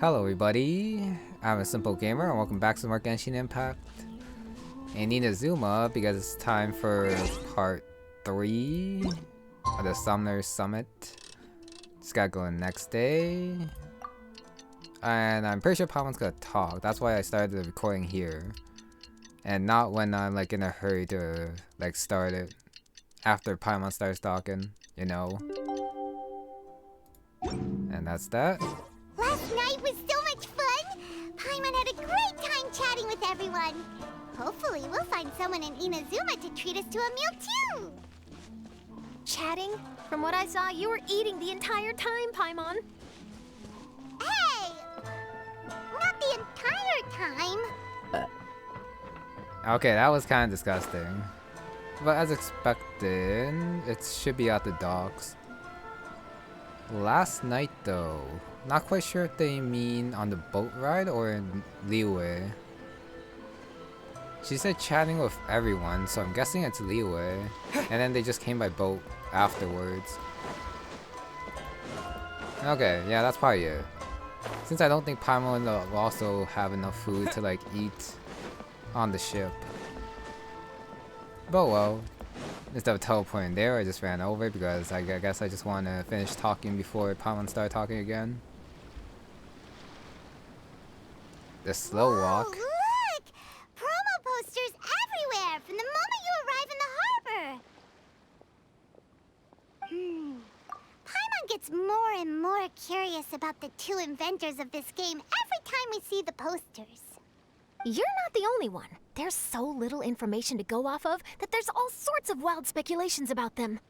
Hello everybody, I'm a simple gamer and welcome back to more Genshin Impact and Inazuma because it's time for part 3 of the Summoner Summit. Just gotta go in next day. And I'm pretty sure Paimon's gonna talk, that's why I started the recording here. And not when I'm like in a hurry to like start it after Paimon starts talking, you know. And that's that. Last night was so much fun! Paimon had a great time chatting with everyone. Hopefully we'll find someone in Inazuma to treat us to a meal too! Chatting? From what I saw, you were eating the entire time, Paimon. Hey! Not the entire time! Okay, that was kind of disgusting. But as expected, it should be at the docks. Last night though, not quite sure if they mean on the boat ride or in Liyue. She said chatting with everyone, so I'm guessing it's Liyue. And then they just came by boat afterwards. Okay, yeah, that's probably it. Since I don't think Paimon will also have enough food to like eat on the ship. But well, instead of teleporting there, I just ran over because I guess I just want to finish talking before Paimon started talking again. The slow walk. Whoa, look! Promo posters everywhere from the moment you arrive in the harbor! Paimon gets more and more curious about the two inventors of this game every time we see the posters. You're not the only one. There's so little information to go off of that there's all sorts of wild speculations about them.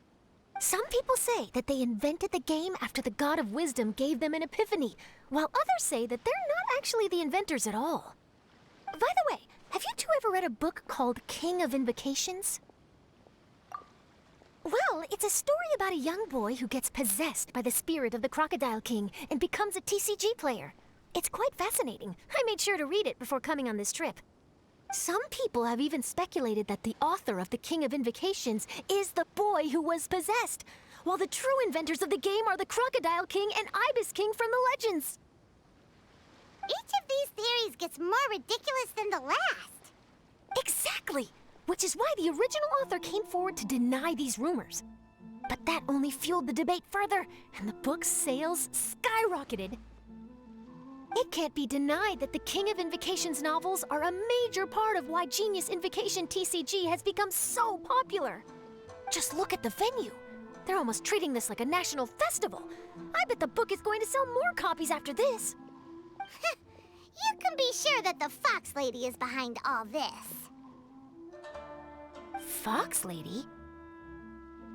Some people say that they invented the game after the God of Wisdom gave them an epiphany, while others say that they're not actually the inventors at all. By the way, have you two ever read a book called King of Invocations? Well, it's a story about a young boy who gets possessed by the spirit of the Crocodile King and becomes a TCG player. It's quite fascinating. I made sure to read it before coming on this trip. Some people have even speculated that the author of the King of Invocations is the boy who was possessed, while the true inventors of the game are the Crocodile King and Ibis King from the legends. Each of these theories gets more ridiculous than the last. Exactly! Which is why the original author came forward to deny these rumors. But that only fueled the debate further, and the book's sales skyrocketed. It can't be denied that the King of Invocations novels are a major part of why Genius Invocation TCG has become so popular. Just look at the venue. They're almost treating this like a national festival. I bet the book is going to sell more copies after this. You can be sure that the Fox Lady is behind all this. Fox Lady?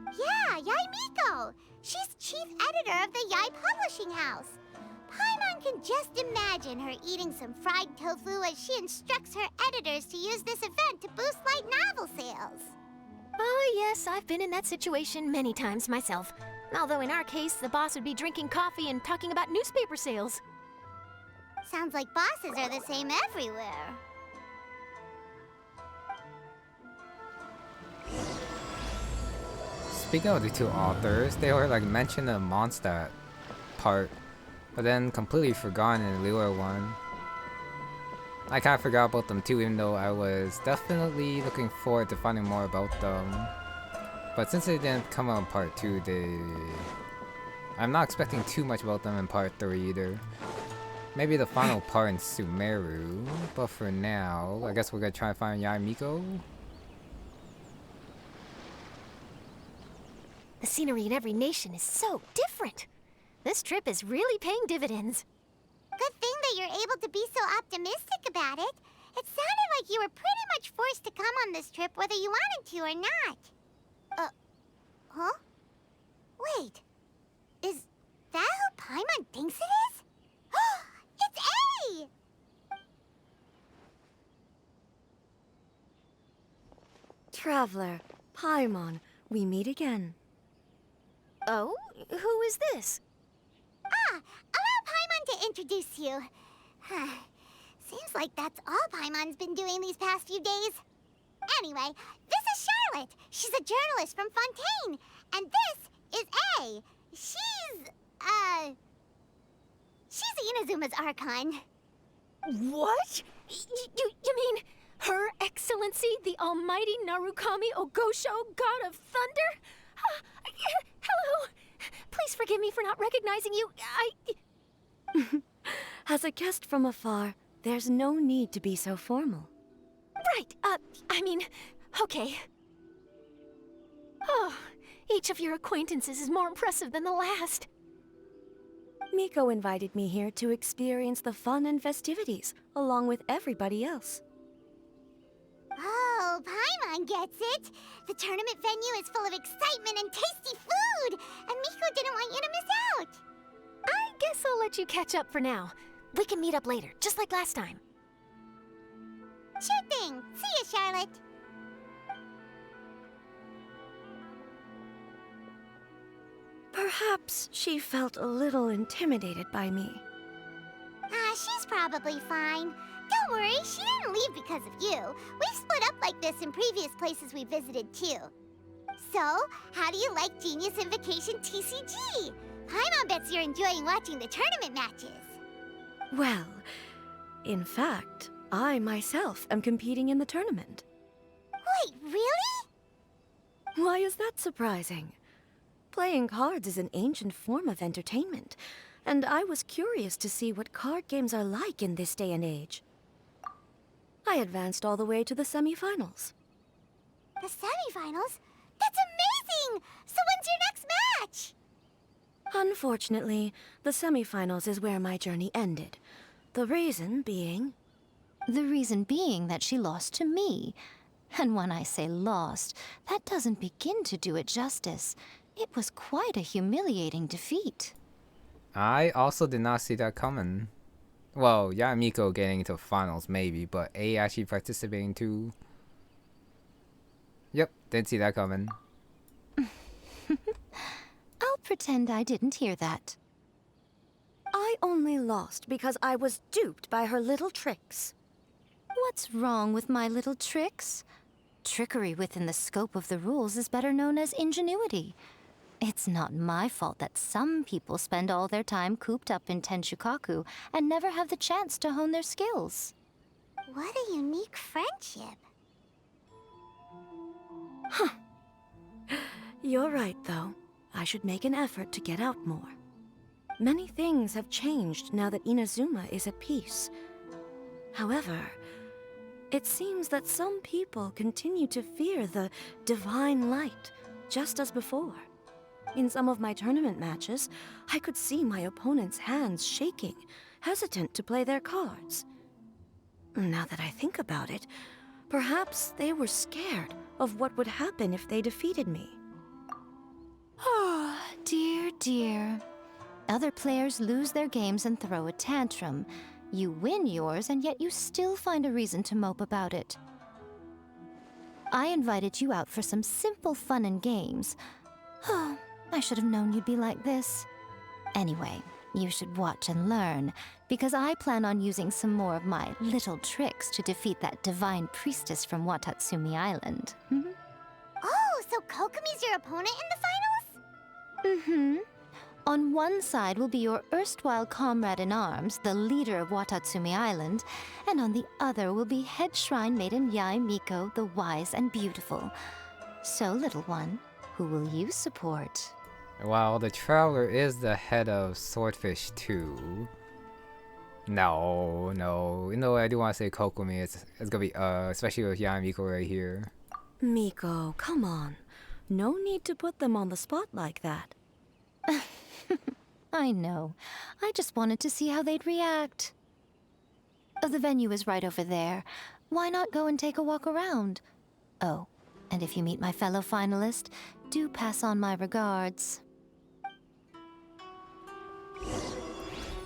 Yeah, Yai Miko. She's chief editor of the Yai Publishing House. Paimon can just imagine her eating some fried tofu as she instructs her editors to use this event to boost light novel sales. Oh yes, I've been in that situation many times myself. Although in our case, the boss would be drinking coffee and talking about newspaper sales. Sounds like bosses are the same everywhere. Speaking of the two authors, they were like mentioned in the Mondstadt part, but then completely forgotten in the Liyue one. I kind of forgot about them too, even though I was definitely looking forward to finding more about them. But since they didn't come out in part 2, I'm not expecting too much about them in part 3 either. Maybe the final part in Sumeru, but for now, I guess we're gonna try and find Yai Miko. The scenery in every nation is so different. This trip is really paying dividends. Good thing that you're able to be so optimistic about it. It sounded like you were pretty much forced to come on this trip whether you wanted to or not. Huh? Wait. Is that who Paimon thinks it is? It's A! Traveler, Paimon, we meet again. Oh? Who is this? Allow Paimon to introduce you. Seems like that's all Paimon's been doing these past few days. Anyway, this is Charlotte. She's a journalist from Fontaine. And this is A. She's Inazuma's Archon. What? You mean Her Excellency, the Almighty Narukami Ogosho, God of Thunder? Hello. Please forgive me for not recognizing you. As a guest from afar, there's no need to be so formal. Right, okay. Oh, each of your acquaintances is more impressive than the last. Miko invited me here to experience the fun and festivities, along with everybody else. Oh, Paimon gets it. The tournament venue is full of excitement and tasty food, and Miko didn't want you to miss out. I guess I'll let you catch up for now. We can meet up later, just like last time. Sure thing. See ya, Charlotte. Perhaps she felt a little intimidated by me. She's probably fine. Don't worry, she didn't leave because of you. We've split up like this in previous places we visited, too. So, how do you like Genius Invocation TCG? Paimon bets you're enjoying watching the tournament matches. Well, in fact, I myself am competing in the tournament. Wait, really? Why is that surprising? Playing cards is an ancient form of entertainment, and I was curious to see what card games are like in this day and age. I advanced all the way to the semifinals. The semifinals? That's amazing! So when's your next match? Unfortunately, the semifinals is where my journey ended. The reason being... The reason being that she lost to me. And when I say lost, that doesn't begin to do it justice. It was quite a humiliating defeat. I also did not see that coming. Well, yeah, Miko getting into finals maybe, but A actually participating too. Yep, didn't see that coming. I'll pretend I didn't hear that. I only lost because I was duped by her little tricks. What's wrong with my little tricks? Trickery within the scope of the rules is better known as ingenuity. It's not my fault that some people spend all their time cooped up in Tenshukaku and never have the chance to hone their skills. What a unique friendship. You're right, though. I should make an effort to get out more. Many things have changed now that Inazuma is at peace. However, it seems that some people continue to fear the divine light, just as before. In some of my tournament matches, I could see my opponent's hands shaking, hesitant to play their cards. Now that I think about it, perhaps they were scared of what would happen if they defeated me. Oh, dear, dear. Other players lose their games and throw a tantrum. You win yours, and yet you still find a reason to mope about it. I invited you out for some simple fun and games. Oh, I should have known you'd be like this. Anyway, you should watch and learn, because I plan on using some more of my little tricks to defeat that divine priestess from Watatsumi Island. Oh, so Kokomi's your opponent in the finals? Mm-hmm. On one side will be your erstwhile comrade-in-arms, the leader of Watatsumi Island, and on the other will be head shrine maiden Yae Miko, the wise and beautiful. So, little one, who will you support? Well, the Traveler is the head of Swordfish too. No. You know, I do want to say Kokomi. It's gonna be especially with Yae Miko right here. Miko, come on. No need to put them on the spot like that. I know. I just wanted to see how they'd react. The venue is right over there. Why not go and take a walk around? Oh, and if you meet my fellow finalist, do pass on my regards.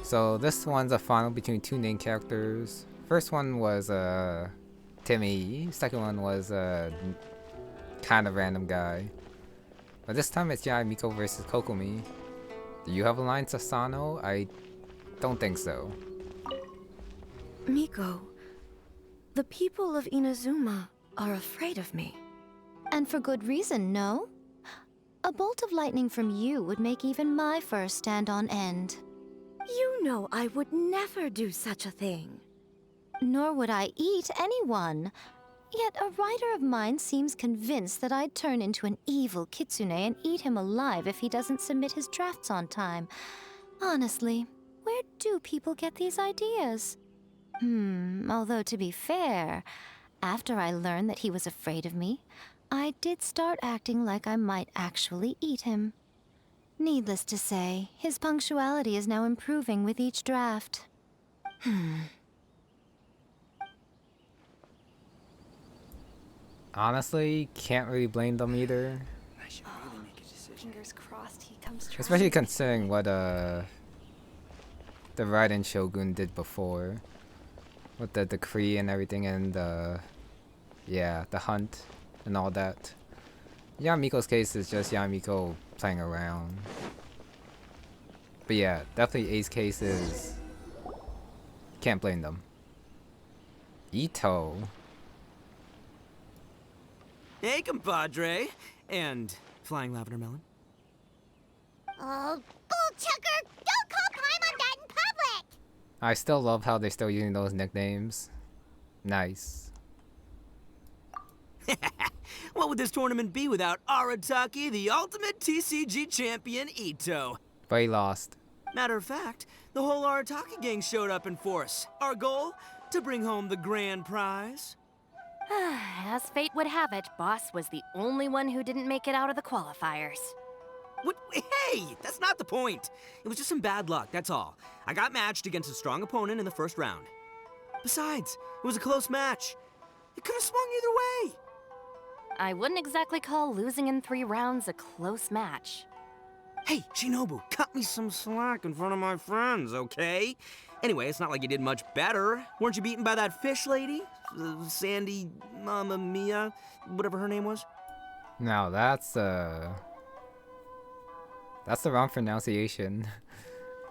So this one's a final between two named characters. First one was Timmy. Second one was kind of random guy. But this time it's Yae Miko versus Kokomi. Do you have a line, Sasano? I don't think so. Miko, the people of Inazuma are afraid of me. And for good reason, no? A bolt of lightning from you would make even my fur stand on end. You know I would never do such a thing. Nor would I eat anyone. Yet a writer of mine seems convinced that I'd turn into an evil kitsune and eat him alive if he doesn't submit his drafts on time. Honestly, where do people get these ideas? Although to be fair, after I learned that he was afraid of me, I did start acting like I might actually eat him. Needless to say, his punctuality is now improving with each draft. Honestly, can't really blame them either. I should really make a decision. Fingers crossed he comes true. Especially considering what the Raiden Shogun did before. With the decree and everything and the hunt and all that. Yamiko's case is just Yamiko playing around. But yeah, definitely Ace case is... Can't blame them. Itto. Hey, compadre. And Flying Lavender Melon. Oh, Bullchucker! Don't call Paimon that in public! I still love how they're still using those nicknames. Nice. What would this tournament be without Arataki, the ultimate TCG champion, Itto? But he lost. Matter of fact, the whole Arataki gang showed up in force. Our goal? To bring home the grand prize. As fate would have it, Boss was the only one who didn't make it out of the qualifiers. What? Hey, that's not the point. It was just some bad luck, that's all. I got matched against a strong opponent in the first round. Besides, it was a close match. It could have swung either way. I wouldn't exactly call losing in 3 rounds a close match. Hey, Shinobu, cut me some slack in front of my friends, okay? Anyway, it's not like you did much better. Weren't you beaten by that fish lady? Sandy Mamma Mia, whatever her name was? Now that's the wrong pronunciation.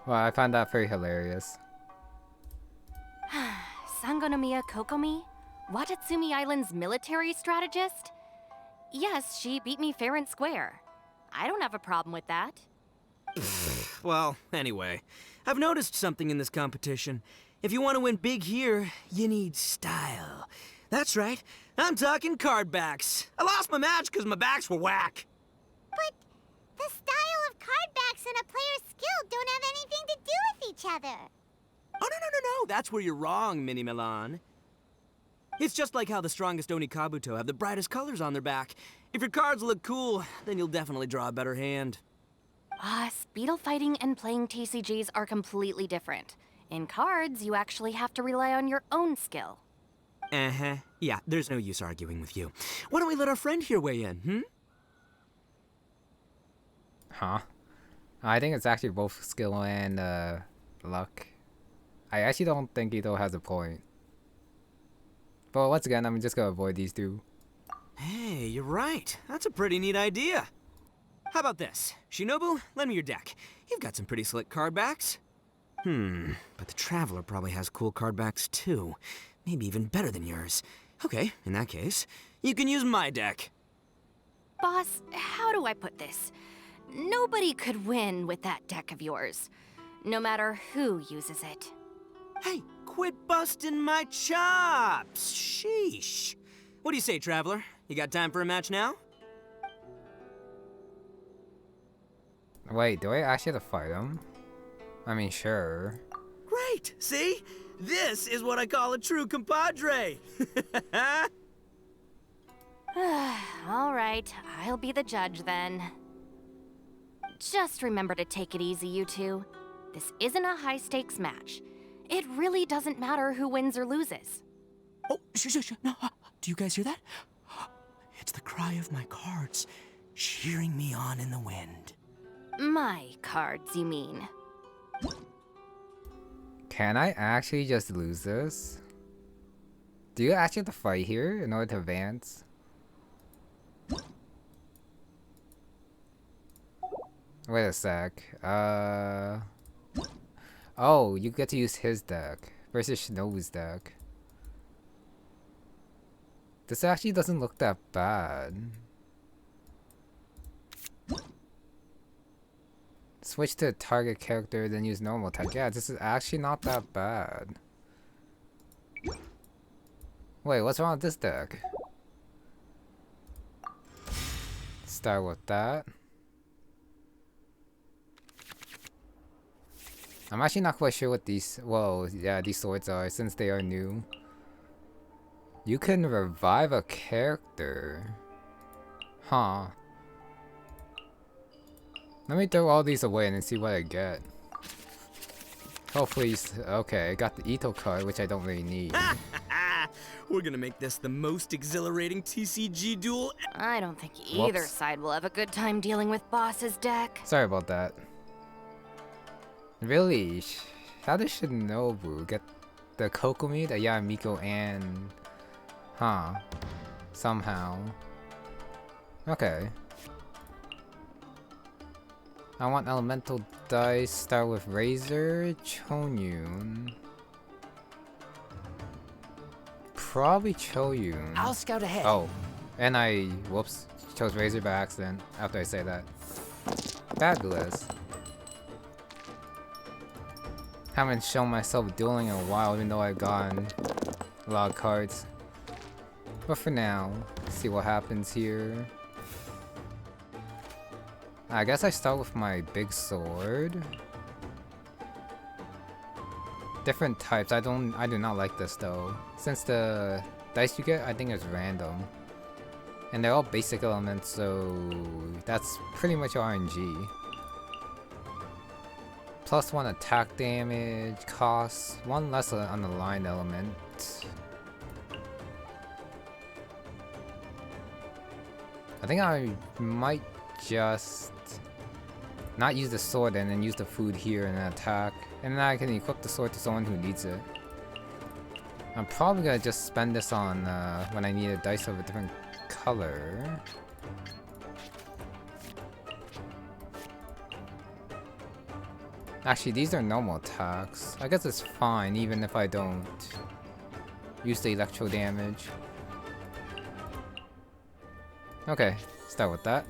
Well, I find that very hilarious. Sangonomiya Kokomi? Watatsumi Island's military strategist? Yes, she beat me fair and square. I don't have a problem with that. Well, anyway, I've noticed something in this competition. If you want to win big here, you need style. That's right, I'm talking card backs. I lost my match because my backs were whack. But the style of card backs and a player's skill don't have anything to do with each other. Oh, no, that's where you're wrong, Mini Milan. It's just like how the strongest Oni Kabuto have the brightest colors on their back. If your cards look cool, then you'll definitely draw a better hand. Speedle fighting and playing TCGs are completely different. In cards, you actually have to rely on your own skill. Uh-huh. Yeah, there's no use arguing with you. Why don't we let our friend here weigh in, Huh? I think it's actually both skill and luck. I actually don't think Ito has a point. But once again, I'm just gonna avoid these two. Hey, you're right. That's a pretty neat idea. How about this? Shinobu, lend me your deck. You've got some pretty slick card backs. But the Traveler probably has cool card backs too. Maybe even better than yours. Okay, in that case, you can use my deck. Boss, how do I put this? Nobody could win with that deck of yours, no matter who uses it. Hey, quit busting my chops! Sheesh. What do you say, Traveler? You got time for a match now? Wait, do I actually have to fight him? I mean, sure. Great! See? This is what I call a true compadre! All right, I'll be the judge then. Just remember to take it easy, you two. This isn't a high-stakes match. It really doesn't matter who wins or loses. Oh, shh. No, do you guys hear that? It's the cry of my cards, cheering me on in the wind. My cards, you mean? Can I actually just lose this? Do you actually have to fight here in order to advance? Wait a sec. Oh, you get to use his deck versus Shinobu's deck. This actually doesn't look that bad. Switch to a target character, then use normal attack. Yeah, this is actually not that bad. Wait, what's wrong with this deck? Start with that. I'm actually not quite sure what these, well, yeah, these swords are since they are new. You can revive a character. Huh. Let me throw all these away and then see what I get. Hopefully, okay, I got the Itto card, which I don't really need. We're gonna make this the most exhilarating TCG duel. I don't think either Whoops. side will have a good time dealing with Boss's deck. Sorry about that. Really? How did Shinobu get the Kokomi, the Yamiko, and... Huh. Somehow. Okay. I want elemental dice, start with Razor, Chonyun. Probably Choyun. I'll scout ahead. Oh. And I, whoops, chose Razor by accident after I say that. Fabulous. Haven't shown myself dueling in a while, even though I've gotten a lot of cards. But for now, see what happens here. I guess I start with my big sword. Different types. I do not like this though. Since the dice you get, I think is random. And they're all basic elements, so that's pretty much RNG. +1 attack damage, costs 1 less on the line element. I think I might just not use the sword and then use the food here and then attack. And then I can equip the sword to someone who needs it. I'm probably gonna just spend this on when I need a dice of a different color. Actually, these are normal attacks. I guess it's fine even if I don't use the electro damage. Okay, start with that.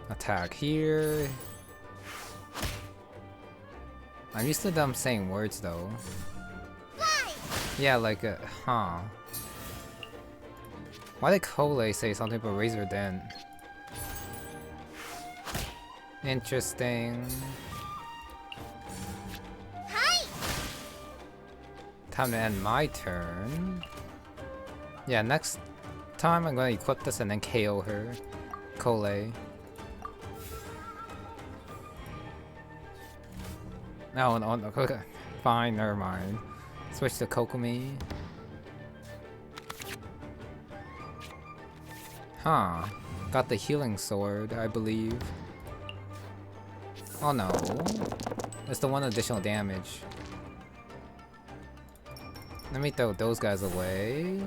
Attack here. I'm used to them saying words though. Yeah, like, huh. Why did Cole say something about Razor then? Interesting. Hi! Time to end my turn. Yeah, next time I'm gonna equip this and then KO her. Cole. No, okay. Fine, never mind. Switch to Kokomi. Huh. Got the healing sword, I believe. Oh no. It's the 1 additional damage. Let me throw those guys away.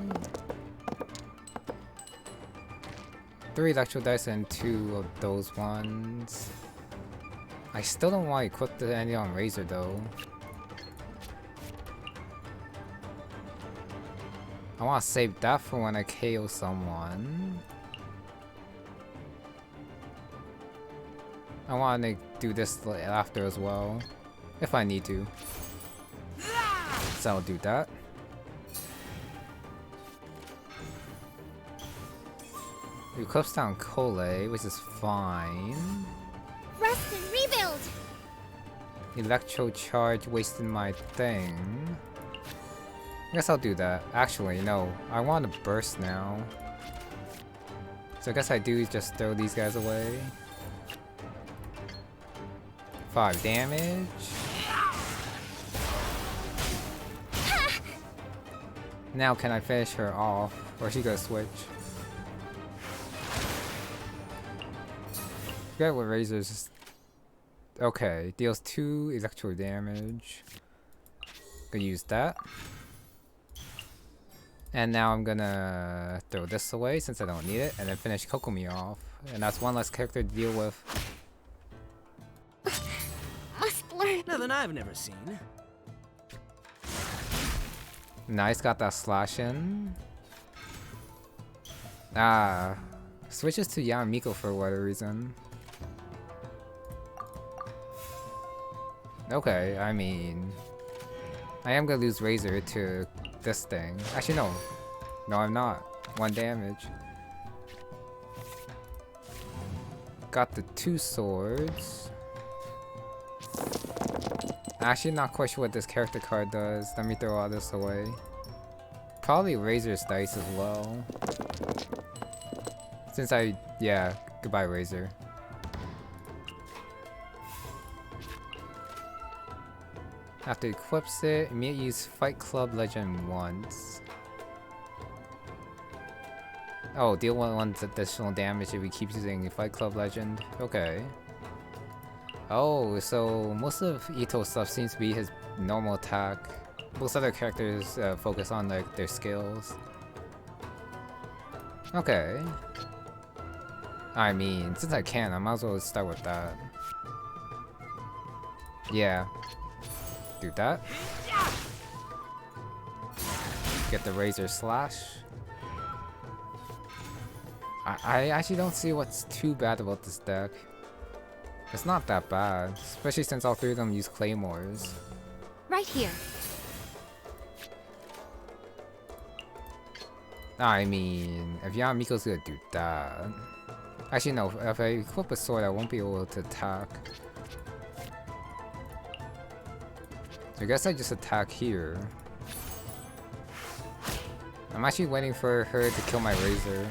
3 electro dice and 2 of those ones. I still don't want to equip the any on Razor though. I want to save that for when I KO someone. I want to do this after as well, if I need to. So I'll do that. Equips down Cole, which is fine. Rest and rebuild! Electro charge wasting my thing. I guess I'll do that. Actually, no. I want to burst now. So I guess I do just throw these guys away. 5 damage. Now can I finish her off? Or is she gonna switch? Forget what Razor's... Okay, deals 2 electro damage. Gonna use that. And now I'm gonna throw this away since I don't need it, and then finish Kokomi off. And that's 1 less character to deal with. Must learn. Nothing I've never seen. Nice, got that slash in. Ah, Switches to Yamiko for whatever reason. Okay, I mean... I am gonna lose Razor to this thing. Actually, no. No, I'm not. 1 damage. Got the 2 swords. Actually, not quite sure what this character card does. Let me throw all this away. Probably Razor's dice as well. Since yeah, goodbye Razor. After it equips it, immediately use Fight Club Legend once. Oh, deal 1 additional damage if he keeps using Fight Club Legend. Okay. Oh, so most of Itto's stuff seems to be his normal attack. Most other characters focus on like their skills. Okay. I mean, since I can, I might as well start with that. Yeah. Do that. Get the Razor Slash. I actually don't see what's too bad about this deck. It's not that bad, especially since all 3 of them use Claymores. Right here. I mean, if Yamiko's gonna do that... Actually no, if I equip a sword I won't be able to attack. So I guess I just attack here. I'm actually waiting for her to kill my Razor.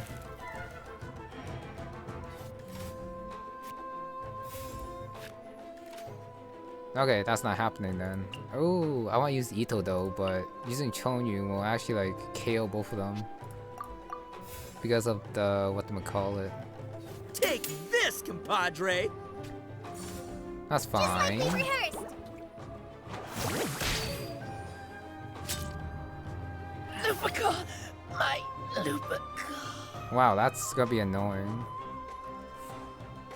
Okay, that's not happening then. Oh, I want to use Itto though, but using Chonyu will actually like KO both of them. Because of the, whatchamacallit. Take this, compadre! That's fine. Just like we rehearsed. Lupica! My Lupica! Wow, that's gonna be annoying.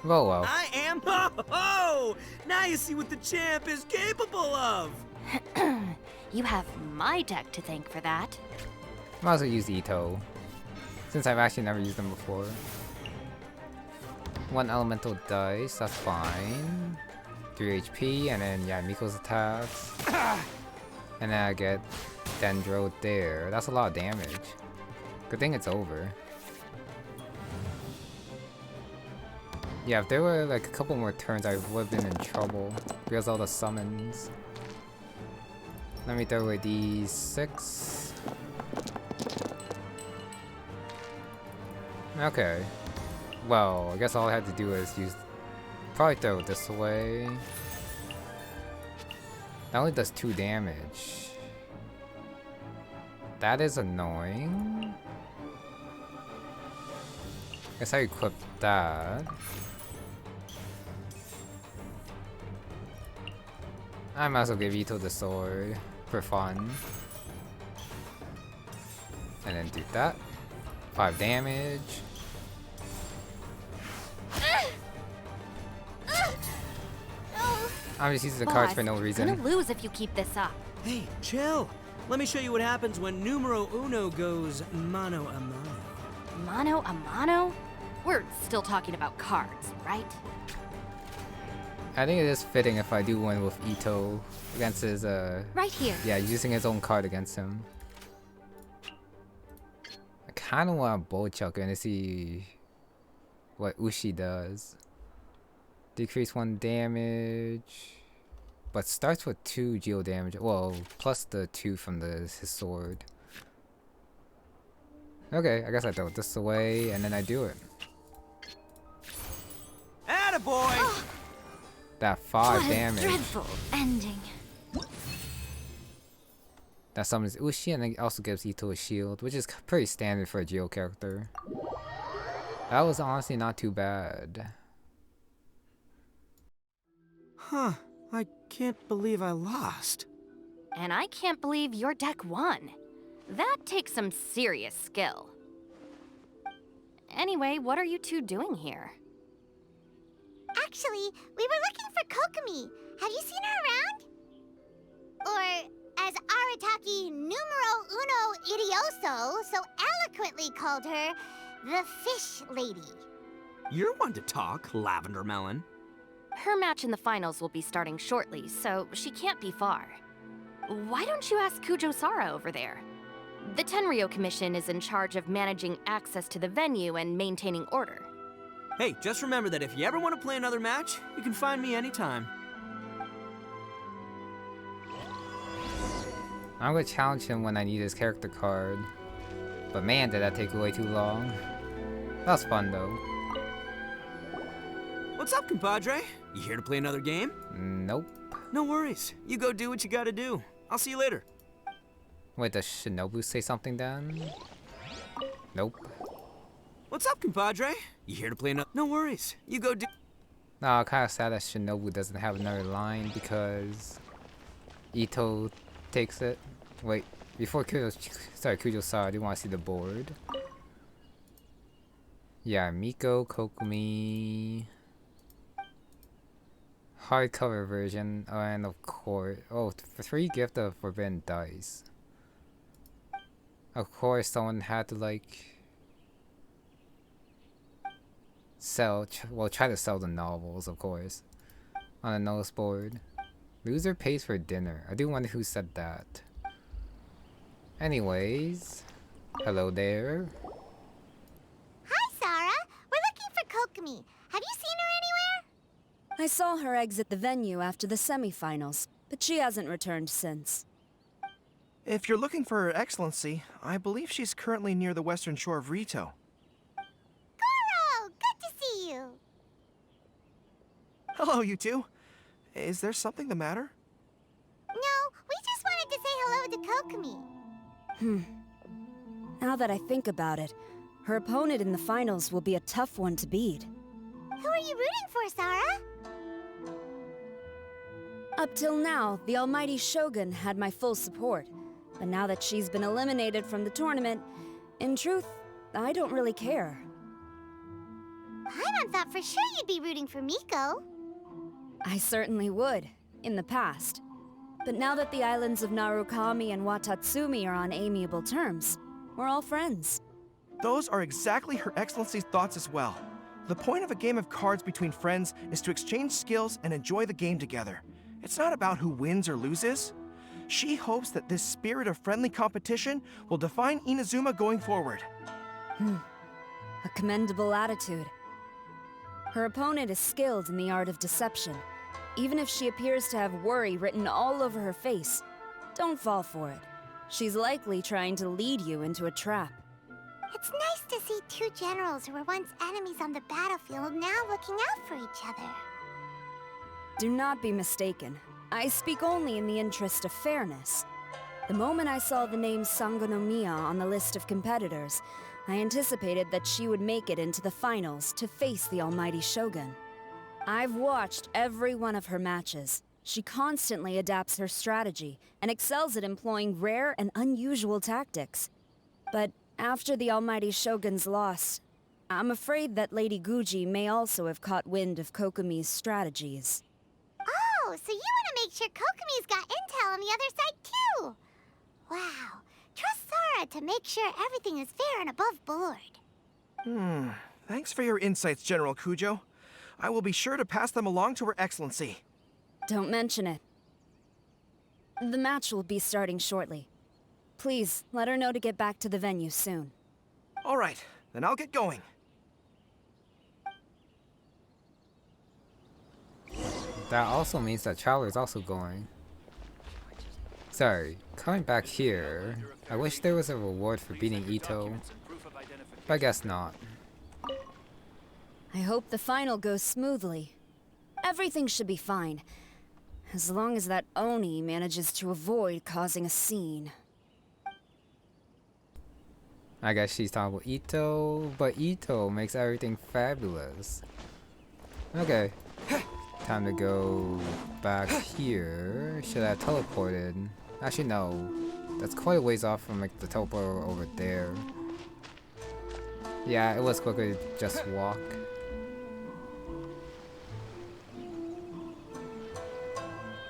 Well. I am ho-ho! Now you see what the champ is capable of! You have my deck to thank for that. Might as well use Itto, since I've actually never used them before. 1 elemental dice, that's fine. 3 HP, and then yeah, Miko's attacks. And then I get Dendro there. That's a lot of damage. Good thing it's over. Yeah, if there were like a couple more turns, I would have been in trouble because of all the summons. Let me throw away these 6. Okay. Well, I guess all I had to do is use... Probably throw this away. That only does 2 damage. That is annoying. Guess I equip that. I might as well give Itto the sword for fun. And then do that. 5 damage. I'm just using the cards for no reason. You're gonna lose if you keep this up. Hey, chill! Let me show you what happens when numero uno goes mano a mano. Mano a mano? We're still talking about cards, right? I think it is fitting if I do one with Itto against his, Right here. yeah, using his own card against him. I kinda want to Bowchuck and to see what Ushi does. Decrease 1 damage, but starts with 2 geo damage. Well, plus the 2 from his sword. Okay, I guess I throw this away and then I do it. Attaboy! Oh, That 5 what a damage. dreadful ending. That summons Ushi and then also gives Itto a shield, which is pretty standard for a Geo character. That was honestly not too bad. Huh, I can't believe I lost. And I can't believe your deck won. That takes some serious skill. Anyway, what are you two doing here? Actually, we were looking for Kokomi. Have you seen her around? Or, as Arataki numero uno idioso so eloquently called her, The fish lady. You're one to talk, Lavender Melon. Her match in the finals will be starting shortly, so she can't be far. Why don't you ask Kujo-Sara over there? The Tenryo Commission is in charge of managing access to the venue and maintaining order. Hey, just remember that if you ever want to play another match, you can find me anytime. I'm gonna challenge him when I need his character card. But man, did that take way too long. That was fun though. What's up, compadre? You here to play another game? Nope. No worries. You go do what you gotta do. I'll see you later. Wait, does Shinobu say something then? Nope. What's up, compadre? You here to play another? No worries. You go do. No, I'm kind of sad that Shinobu doesn't have another line because Itto takes it. Wait, before Kujo-Sara, I do want to see the board. Yeah, Miko, Kokomi, hardcover version, and of course, oh, free gift of Forbidden Dice. Of course, someone had to like sell, try to sell the novels, of course, on a notice board. Loser pays for dinner. I do wonder who said that. Anyways, hello there. Hi, Sara. We're looking for Kokomi. Have you seen her anywhere? I saw her exit the venue after the semifinals, but she hasn't returned since. If you're looking for Her Excellency, I believe she's currently near the western shore of Rito. Goro, good to see you. Hello, you two. Is there something the matter? No, we just wanted to say hello to Kokomi. Now that I think about it, her opponent in the finals will be a tough one to beat. Who are you rooting for, Sara? Up till now, the almighty Shogun had my full support. But now that she's been eliminated from the tournament, in truth, I don't really care. Paimon thought for sure you'd be rooting for Miko. I certainly would, in the past. But now that the islands of Narukami and Watatsumi are on amiable terms, we're all friends. Those are exactly Her Excellency's thoughts as well. The point of a game of cards between friends is to exchange skills and enjoy the game together. It's not about who wins or loses. She hopes that this spirit of friendly competition will define Inazuma going forward. A commendable attitude. Her opponent is skilled in the art of deception. Even if she appears to have worry written all over her face, don't fall for it. She's likely trying to lead you into a trap. It's nice to see two generals who were once enemies on the battlefield now looking out for each other. Do not be mistaken. I speak only in the interest of fairness. The moment I saw the name Sangonomiya on the list of competitors, I anticipated that she would make it into the finals to face the almighty Shogun. I've watched every one of her matches. She constantly adapts her strategy and excels at employing rare and unusual tactics. But after the almighty Shogun's loss, I'm afraid that Lady Guji may also have caught wind of Kokomi's strategies. Oh, so you want to make sure Kokomi's got intel on the other side too? Wow. Trust Sara to make sure everything is fair and above board. Thanks for your insights, General Kujo. I will be sure to pass them along to Her Excellency. Don't mention it. The match will be starting shortly. Please, let her know to get back to the venue soon. All right, then I'll get going. That also means that Traveler is also going. Sorry, coming back here, I wish there was a reward for beating Itto, but I guess not. I hope the final goes smoothly. Everything should be fine, as long as that Oni manages to avoid causing a scene. I guess she's talking about Itto, but Itto makes everything fabulous. Okay, time to go back here. Should I have teleported? Actually no, that's quite a ways off from like the teleporter over there. Yeah, it was quicker to just walk.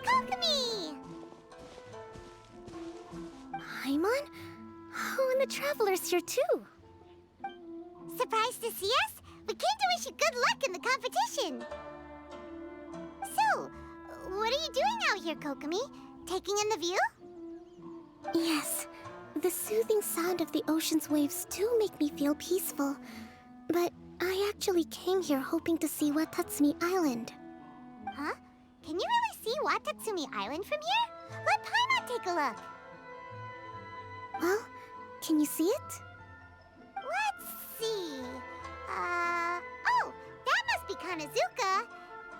Kokomi! Paimon? Oh, and the Traveler's here too. Surprise to see us? We came to wish you good luck in the competition. So, what are you doing out here, Kokomi? Taking in the view? Yes. The soothing sound of the ocean's waves do make me feel peaceful. But I actually came here hoping to see Watatsumi Island. Huh? Can you really see Watatsumi Island from here? Let Paimon take a look. Well, can you see it? Let's see. Oh, that must be Kanazuka.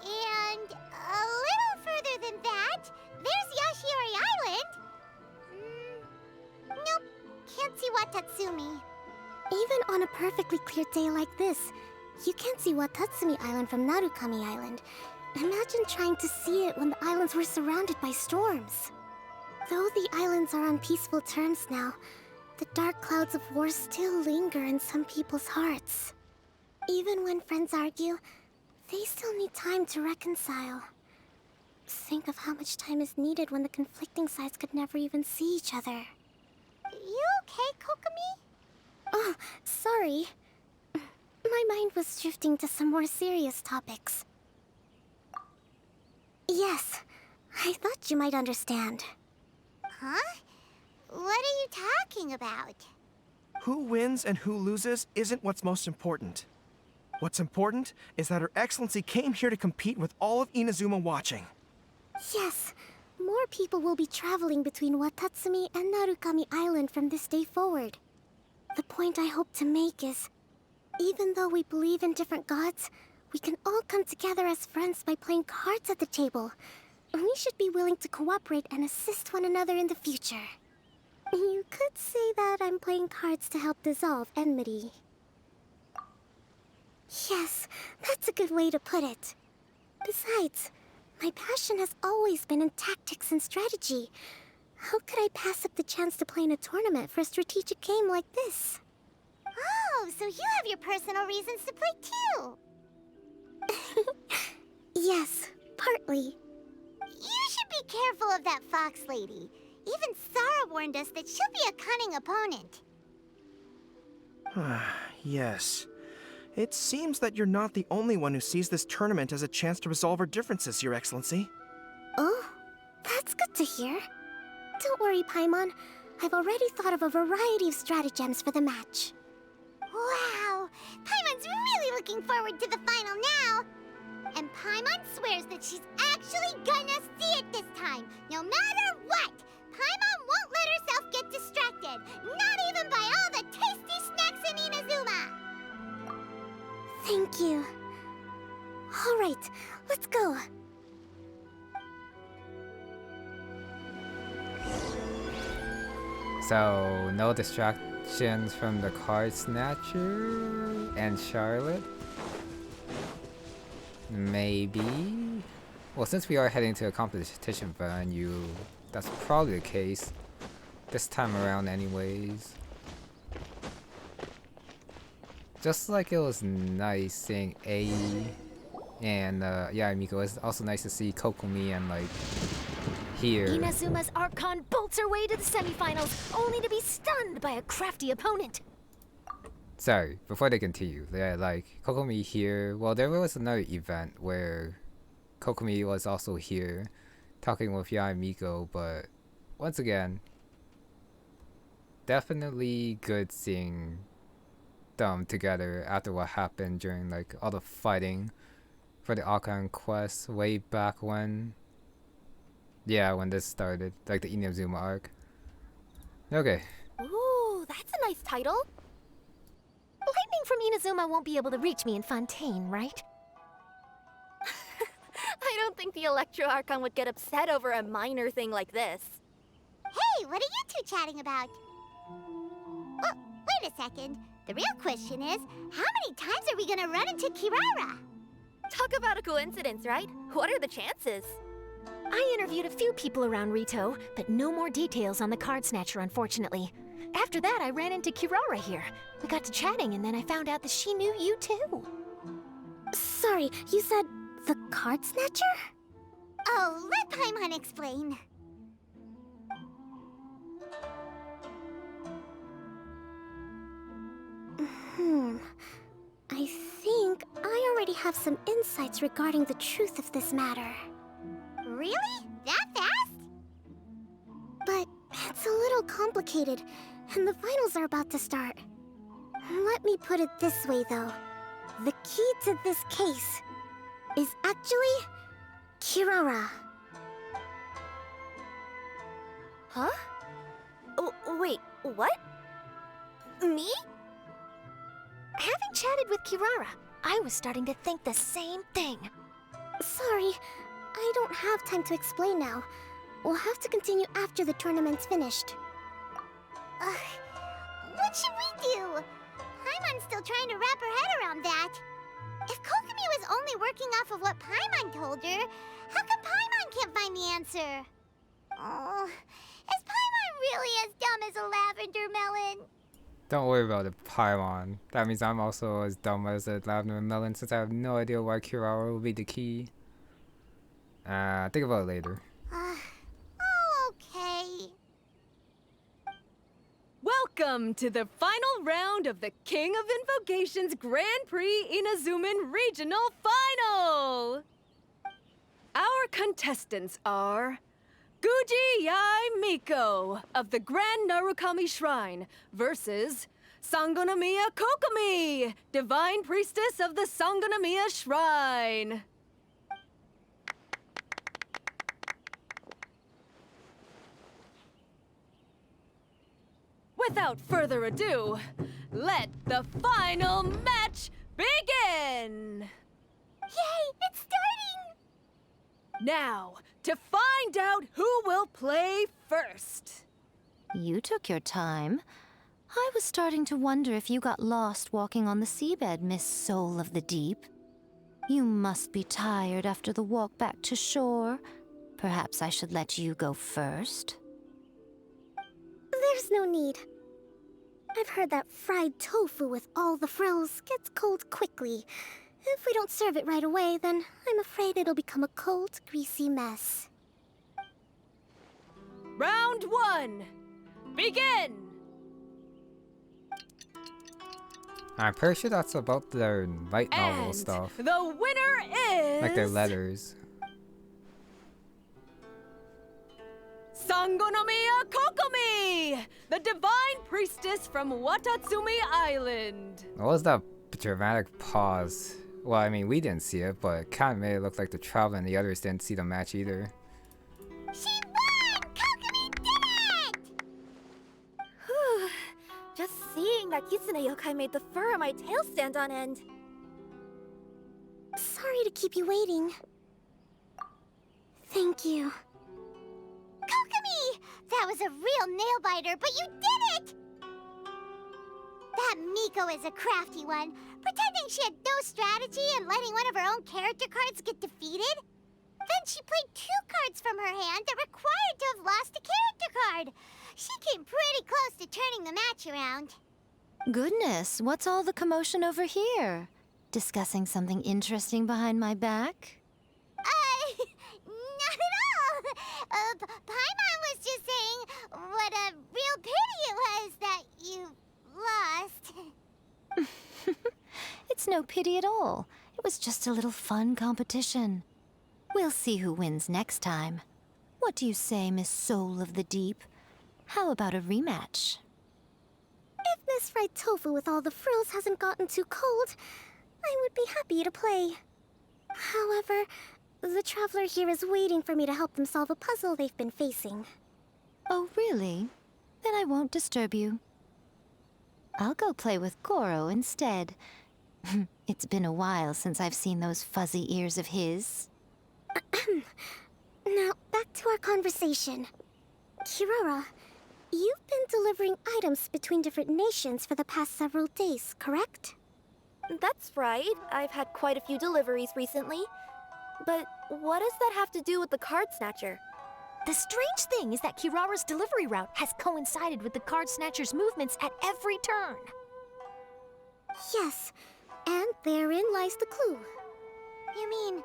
And a little further than that, there's Yashiori Island. Nope, can't see Watatsumi. Even on a perfectly clear day like this, you can't see Watatsumi Island from Narukami Island. Imagine trying to see it when the islands were surrounded by storms. Though the islands are on peaceful terms now, the dark clouds of war still linger in some people's hearts. Even when friends argue, they still need time to reconcile. Think of how much time is needed when the conflicting sides could never even see each other. You okay, Kokomi? Oh, sorry. My mind was drifting to some more serious topics. Yes, I thought you might understand. Huh? What are you talking about? Who wins and who loses isn't what's most important. What's important is that Her Excellency came here to compete with all of Inazuma watching. Yes, more people will be traveling between Watatsumi and Narukami Island from this day forward. The point I hope to make is, even though we believe in different gods, we can all come together as friends by playing cards at the table. We should be willing to cooperate and assist one another in the future. You could say that I'm playing cards to help dissolve enmity. Yes, that's a good way to put it. Besides, my passion has always been in tactics and strategy. How could I pass up the chance to play in a tournament for a strategic game like this? Oh, so you have your personal reasons to play too. Yes, partly. You should be careful of that fox lady. Even Sarah warned us that she'll be a cunning opponent. Yes. It seems that you're not the only one who sees this tournament as a chance to resolve our differences, Your Excellency. Oh, that's good to hear. Don't worry, Paimon. I've already thought of a variety of stratagems for the match. Wow! Paimon's really looking forward to the final now! And Paimon swears that she's actually gonna see it this time, no matter what! Paimon won't let herself get distracted, not even by all the tasty snacks in Inazuma! Thank you. All right, let's go. So, no distractions from the card snatcher and Charlotte? Maybe? Well, since we are heading to a competition venue, that's probably the case. This time around anyways. Just like it was nice seeing A and yeah, Miko, it's also nice to see Kokomi and like here. Inazuma's Archon bolts her way to the semifinals, only to be stunned by a crafty opponent. Sorry, before they continue, yeah, like Kokomi here. Well, there was another event where Kokomi was also here, talking with Ya and Miko. But once again, definitely good seeing them together after what happened during like all the fighting for the Archon quest way back when. Yeah, when this started, like the Inazuma arc. Okay. Ooh, that's a nice title. Lightning from Inazuma won't be able to reach me in Fontaine, right? I don't think the Electro Archon would get upset over a minor thing like this. Hey, what are you two chatting about? Oh, wait a second. The real question is, how many times are we gonna run into Kirara? Talk about a coincidence, right? What are the chances? I interviewed a few people around Rito, but no more details on the card snatcher, unfortunately. After that, I ran into Kirara here. We got to chatting, and then I found out that she knew you too. Sorry, you said the card snatcher? Oh, let Paimon explain. have some insights regarding the truth of this matter. Really? That fast? But it's a little complicated, and the finals are about to start. Let me put it this way, though. The key to this case is actually Kirara. Huh? Wait, what? Me? Having chatted with Kirara, I was starting to think the same thing. Sorry, I don't have time to explain now. We'll have to continue after the tournament's finished. What should we do? Paimon's still trying to wrap her head around that. If Kokomi was only working off of what Paimon told her, how come Paimon can't find the answer? Oh, is Paimon really as dumb as a lavender melon? Don't worry about it, Paimon. That means I'm also as dumb as a lavender melon since I have no idea why Kirara will be the key. Think about it later. Okay. Welcome to the final round of the King of Invocations Grand Prix Inazuman Regional Final! Our contestants are Guji Yai Miko of the Grand Narukami Shrine versus Sangonomiya Kokomi, Divine Priestess of the Sangonomiya Shrine. Without further ado, let the final match begin! Yay, it's starting! Now, to find out who will play first. You took your time. I was starting to wonder if you got lost walking on the seabed, Miss Soul of the Deep. You must be tired after the walk back to shore. Perhaps I should let you go first. There's no need. I've heard that fried tofu with all the frills gets cold quickly. If we don't serve it right away, then I'm afraid it'll become a cold, greasy mess. Round one, begin! I'm pretty sure that's about their light novel And stuff. the winner is... Like their letters. Sangonomiya Kokomi, the Divine Priestess from Watatsumi Island. What was that dramatic pause? Well, I mean, we didn't see it, but it kind of made it look like the Traveler and the others didn't see the match either. She won! Kokomi did it! Just seeing that Kitsune yokai made the fur on my tail stand on end. Sorry to keep you waiting. Thank you. Kokomi! That was a real nail-biter, but you did it! That Miko is a crafty one, pretending she had no strategy and letting one of her own character cards get defeated. Then she played 2 cards from her hand that required to have lost a character card. She came pretty close to turning the match around. Goodness, what's all the commotion over here? Discussing something interesting behind my back? Not at all! Paimon was just saying what a real pity it was that you lost. It's no pity at all. It was just a little fun competition. We'll see who wins next time. What do you say, Miss Soul of the Deep? How about a rematch? If Miss Fried Tofu with all the frills hasn't gotten too cold, I would be happy to play. However, the Traveler here is waiting for me to help them solve a puzzle they've been facing. Oh, really? Then I won't disturb you. I'll go play with Goro instead. It's been a while since I've seen those fuzzy ears of his. Now, back to our conversation. Kirara, you've been delivering items between different nations for the past several days, correct? That's right. I've had quite a few deliveries recently. But what does that have to do with the card snatcher? The strange thing is that Kirara's delivery route has coincided with the card snatcher's movements at every turn. Yes, and therein lies the clue. You mean,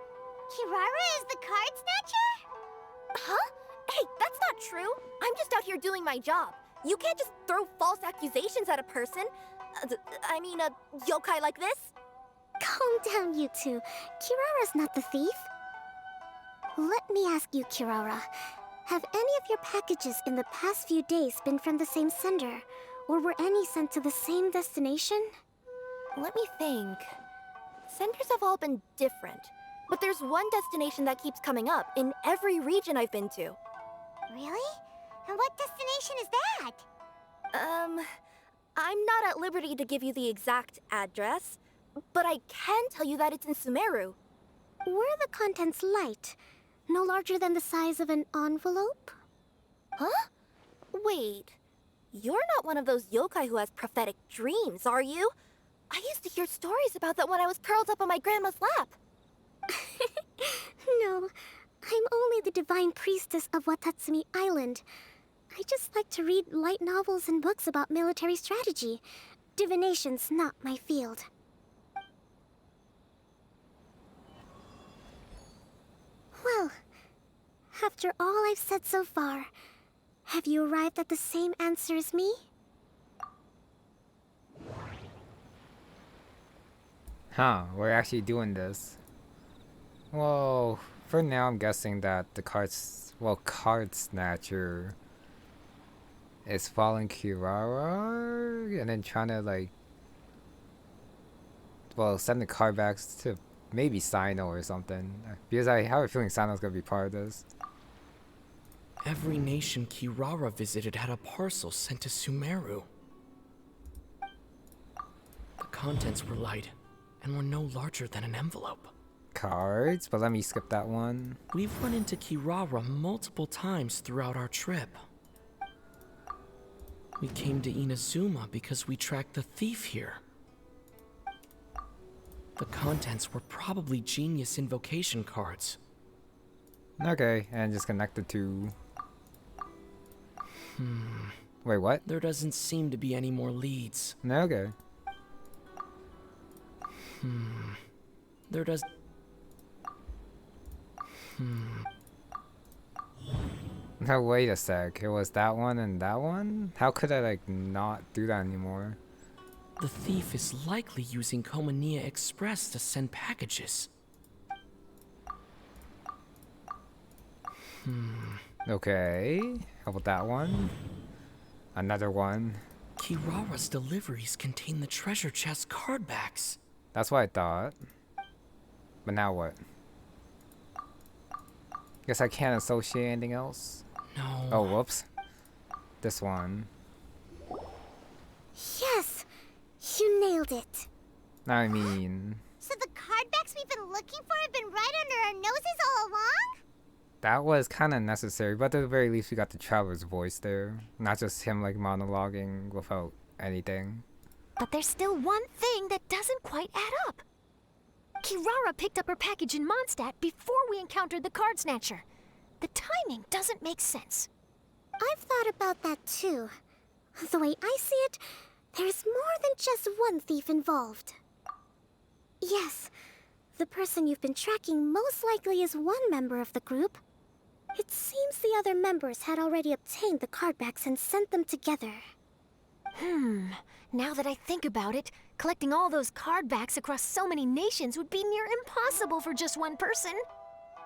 Kirara is the card snatcher? Huh? Hey, that's not true. I'm just out here doing my job. You can't just throw false accusations at a person. I mean, a yokai like this. Calm down, you two. Kirara's not the thief. Let me ask you, Kirara. Have any of your packages in the past few days been from the same sender? Or were any sent to the same destination? Let me think. Senders have all been different, but there's one destination that keeps coming up in every region I've been to. Really? And what destination is that? I'm not at liberty to give you the exact address, but I can tell you that it's in Sumeru. Were the contents light? No larger than the size of an envelope? Huh? Wait. You're not one of those yokai who has prophetic dreams, are you? I used to hear stories about that when I was curled up on my grandma's lap. No, I'm only the divine priestess of Watatsumi Island. I just like to read light novels and books about military strategy. Divination's not my field. Well, after all I've said so far, have you arrived at the same answer as me? Huh, we're actually doing this. Well, for now I'm guessing that the card snatcher is following Kirara and then trying to like, well, send the card back to maybe Sino or something. Because I have a feeling Sino's gonna be part of this. Every nation Kirara visited had a parcel sent to Sumeru. The contents were light and were no larger than an envelope. Cards? But let me skip that one. We've run into Kirara multiple times throughout our trip. We came to Inazuma because we tracked the thief here. The contents were probably Genius Invocation cards. Okay, and just connect the two. Wait, what? There doesn't seem to be any more leads. No, okay. There does... No, wait a sec. It was that one and that one? How could I, like, not do that anymore? The thief is likely using Kokomi Express to send packages. Okay. How about that one? Another one. Kirara's deliveries contain the treasure chest card backs. That's what I thought. But now what? Guess I can't associate anything else? No. Oh, whoops. This one. Yes! You nailed it. I mean... So the card backs we've been looking for have been right under our noses all along? That was kind of necessary, but at the very least we got the Traveler's voice there. Not just him like monologuing without anything. But there's still one thing that doesn't quite add up. Kirara picked up her package in Mondstadt before we encountered the card snatcher. The timing doesn't make sense. I've thought about that too. The way I see it, there's more than just one thief involved. Yes, the person you've been tracking most likely is one member of the group. It seems the other members had already obtained the card backs and sent them together. Now that I think about it, collecting all those card backs across so many nations would be near impossible for just one person.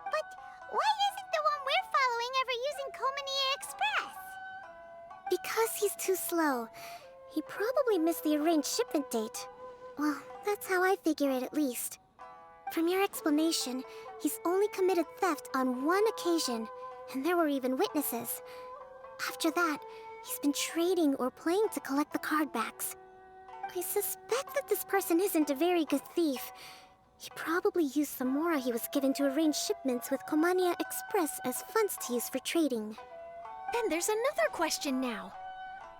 But why isn't the one we're following ever using Kokomi Express? Because he's too slow. He probably missed the arranged shipment date. Well, that's how I figure it at least. From your explanation, he's only committed theft on one occasion, and there were even witnesses. After that, he's been trading or playing to collect the card backs. I suspect that this person isn't a very good thief. He probably used the mora he was given to arrange shipments with Kokomi Express as funds to use for trading. Then there's another question now.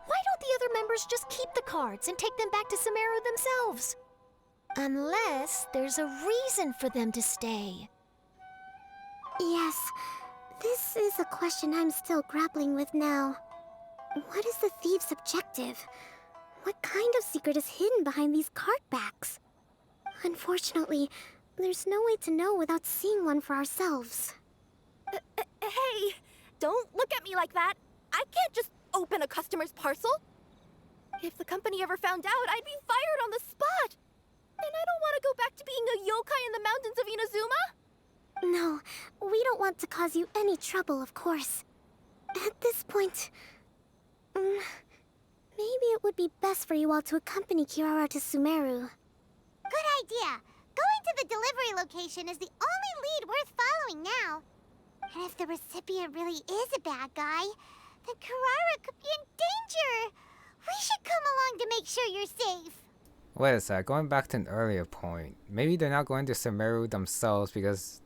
Why don't the other members just keep the cards and take them back to Sumeru themselves? Unless there's a reason for them to stay. Yes, this is a question I'm still grappling with now. What is the thief's objective? What kind of secret is hidden behind these card backs? Unfortunately, there's no way to know without seeing one for ourselves. Hey, don't look at me like that. I can't just open a customer's parcel. If the company ever found out, I'd be fired on the spot. And I don't want to go back to being a yokai in the mountains of Inazuma? No, we don't want to cause you any trouble, of course. At this point, maybe it would be best for you all to accompany Kirara to Sumeru. Good idea. Going to the delivery location is the only lead worth following now. And if the recipient really is a bad guy, then Kirara could be in danger. We should come along to make sure you're safe. Wait a sec, going back to an earlier point. Maybe they're not going to Sumeru themselves because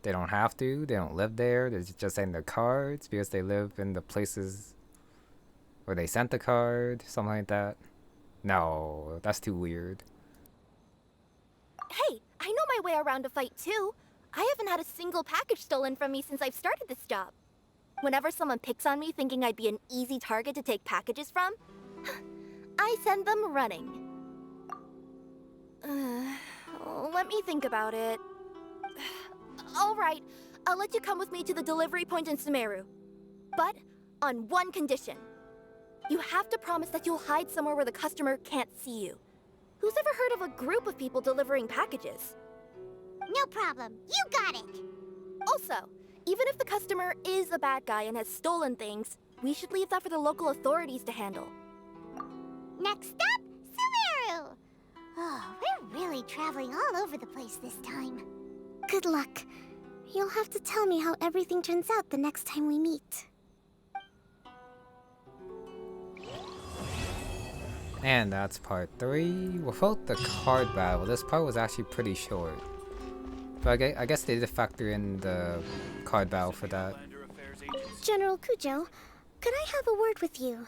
they don't have to, they don't live there, they're just sending their cards because they live in the places where they sent the card, something like that. No, that's too weird. Hey, I know my way around a fight too. I haven't had a single package stolen from me since I've started this job. Whenever someone picks on me thinking I'd be an easy target to take packages from, I send them running. Let me think about it. Alright, I'll let you come with me to the delivery point in Sumeru. But on one condition. You have to promise that you'll hide somewhere where the customer can't see you. Who's ever heard of a group of people delivering packages? No problem. You got it. Also, even if the customer is a bad guy and has stolen things, we should leave that for the local authorities to handle. Next stop, Sumeru! Oh, we're really traveling all over the place this time. Good luck. You'll have to tell me how everything turns out the next time we meet. And that's part 3. Without the card battle, this part was actually pretty short. But I guess they did factor in the card battle for that. General Kujo, could I have a word with you?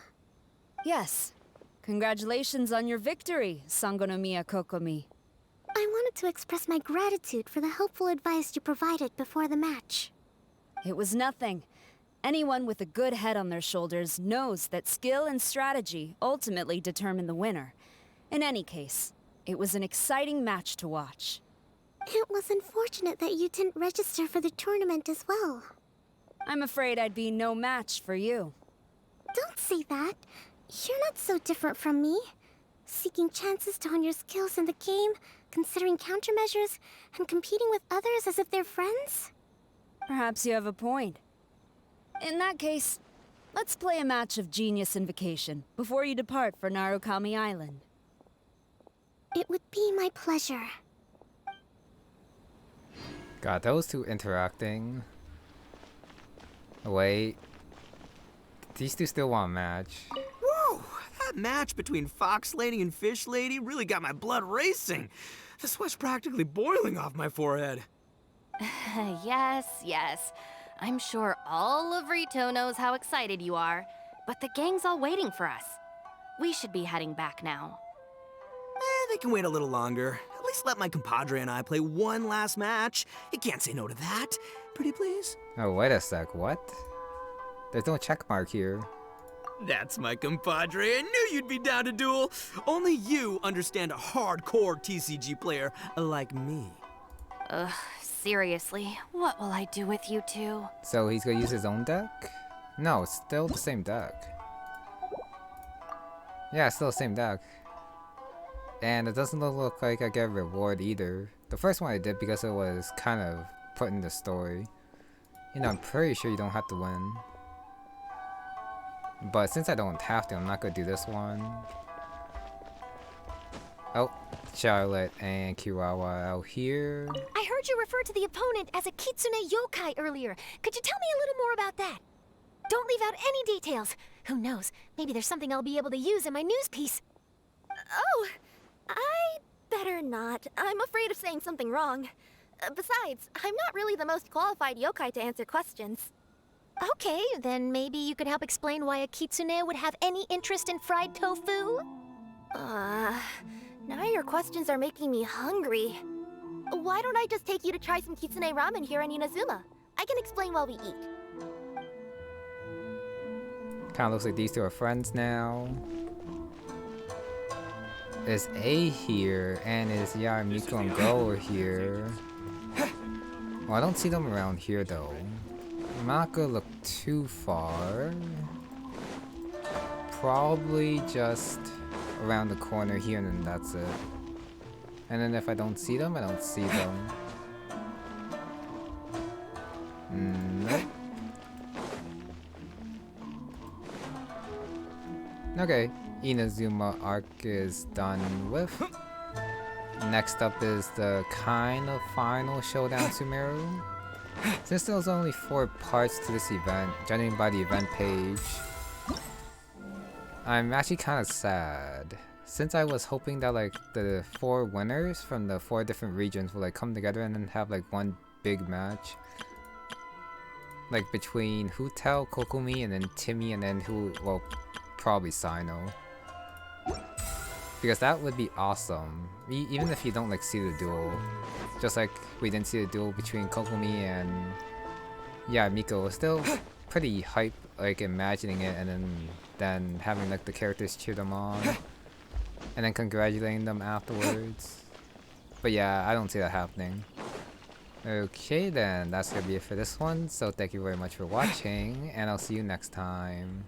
Yes. Congratulations on your victory, Sangonomiya Kokomi. I wanted to express my gratitude for the helpful advice you provided before the match. It was nothing. Anyone with a good head on their shoulders knows that skill and strategy ultimately determine the winner. In any case, it was an exciting match to watch. It was unfortunate that you didn't register for the tournament as well. I'm afraid I'd be no match for you. Don't say that. You're not so different from me. Seeking chances to hone your skills in the game, considering countermeasures, and competing with others as if they're friends? Perhaps you have a point. In that case, let's play a match of Genius Invocation before you depart for Narukami Island. It would be my pleasure. God, those two interacting. Wait. These two still want a match. Woo! That match between Fox Lady and Fish Lady really got my blood racing. The sweat's practically boiling off my forehead. Yes. I'm sure all of Rito knows how excited you are, but the gang's all waiting for us. We should be heading back now. They can wait a little longer. At least let my compadre and I play one last match. You can't say no to that. Pretty please? Oh, wait a sec, what? There's no check mark here. That's my compadre. I knew you'd be down to duel. Only you understand a hardcore TCG player like me. Ugh, seriously, what will I do with you two? So he's gonna use his own deck? No, it's still the same deck. Yeah, it's still the same deck. And it doesn't look like I get a reward either. The first one I did because it was kind of put in the story. You know, I'm pretty sure you don't have to win. But since I don't have to, I'm not gonna do this one. Oh, Charlotte and Kirawa out here. I heard you refer to the opponent as a Kitsune yokai earlier. Could you tell me a little more about that? Don't leave out any details. Who knows, maybe there's something I'll be able to use in my news piece. Oh, I better not. I'm afraid of saying something wrong. Besides, I'm not really the most qualified yokai to answer questions. Okay, then maybe you could help explain why a kitsune would have any interest in fried tofu? Now your questions are making me hungry. Why don't I just take you to try some kitsune ramen here in Inazuma? I can explain while we eat. Kinda looks like these two are friends now. Is A here, and is Yaramiko and Go here. Well, I don't see them around here though. I'm not gonna look too far. Probably just around the corner here and then that's it. And then if I don't see them, I don't see them. Nope. Okay, Inazuma arc is done with. Next up is the kind of final showdown Sumeru. Since there was only 4 parts to this event, judging by the event page, I'm actually kind of sad. Since I was hoping that like the 4 winners from the 4 different regions will like come together and then have like one big match. Like between Hutel, Kokomi, and then Timmy, and then well, probably Sino. Because that would be awesome. Even if you don't like see the duel. Just like we didn't see the duel between Kokomi and yeah, Miko. Was still pretty hype, like imagining it and then having like the characters cheer them on. And then congratulating them afterwards. But yeah, I don't see that happening. Okay then, that's gonna be it for this one. So thank you very much for watching, and I'll see you next time.